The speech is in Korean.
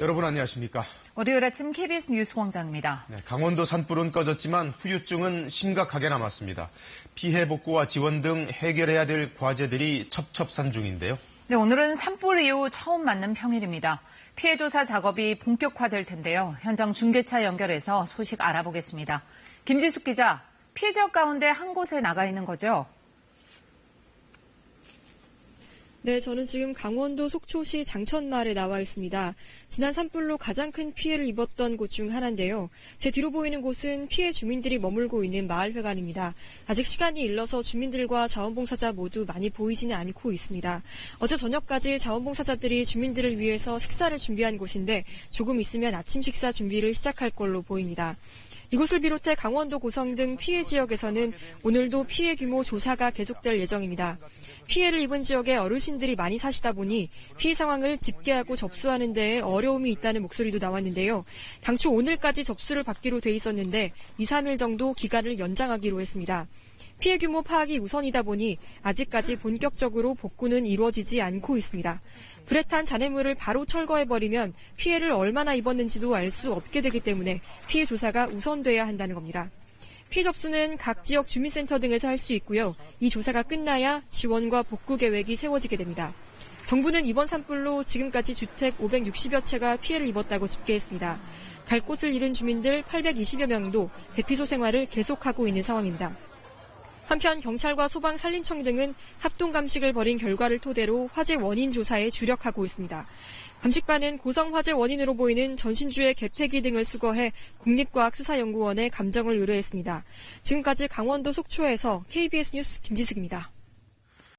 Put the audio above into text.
여러분 안녕하십니까? 월요일 아침 KBS 뉴스 광장입니다. 네, 강원도 산불은 꺼졌지만 후유증은 심각하게 남았습니다. 피해 복구와 지원 등 해결해야 될 과제들이 첩첩산중인데요. 네, 오늘은 산불 이후 처음 맞는 평일입니다. 피해 조사 작업이 본격화될 텐데요. 현장 중계차 연결해서 소식 알아보겠습니다. 김지숙 기자, 피해 지역 가운데 한 곳에 나가 있는 거죠? 네, 저는 지금 강원도 속초시 장천마을에 나와 있습니다. 지난 산불로 가장 큰 피해를 입었던 곳 중 하나인데요. 제 뒤로 보이는 곳은 피해 주민들이 머물고 있는 마을회관입니다. 아직 시간이 일러서 주민들과 자원봉사자 모두 많이 보이지는 않고 있습니다. 어제 저녁까지 자원봉사자들이 주민들을 위해서 식사를 준비한 곳인데 조금 있으면 아침 식사 준비를 시작할 걸로 보입니다. 이곳을 비롯해 강원도 고성 등 피해 지역에서는 오늘도 피해 규모 조사가 계속될 예정입니다. 피해를 입은 지역에 어르신들이 많이 사시다 보니 피해 상황을 집계하고 접수하는 데에 어려움이 있다는 목소리도 나왔는데요. 당초 오늘까지 접수를 받기로 돼 있었는데 2, 3일 정도 기간을 연장하기로 했습니다. 피해 규모 파악이 우선이다 보니 아직까지 본격적으로 복구는 이루어지지 않고 있습니다. 불에 탄 잔해물을 바로 철거해버리면 피해를 얼마나 입었는지도 알 수 없게 되기 때문에 피해 조사가 우선돼야 한다는 겁니다. 피해 접수는 각 지역 주민센터 등에서 할 수 있고요. 이 조사가 끝나야 지원과 복구 계획이 세워지게 됩니다. 정부는 이번 산불로 지금까지 주택 560여 채가 피해를 입었다고 집계했습니다. 갈 곳을 잃은 주민들 820여 명도 대피소 생활을 계속하고 있는 상황입니다. 한편 경찰과 소방 산림청 등은 합동 감식을 벌인 결과를 토대로 화재 원인 조사에 주력하고 있습니다. 감식반은 고성 화재 원인으로 보이는 전신주의 개폐기 등을 수거해 국립과학수사연구원에 감정을 의뢰했습니다. 지금까지 강원도 속초에서 KBS 뉴스 김지숙입니다.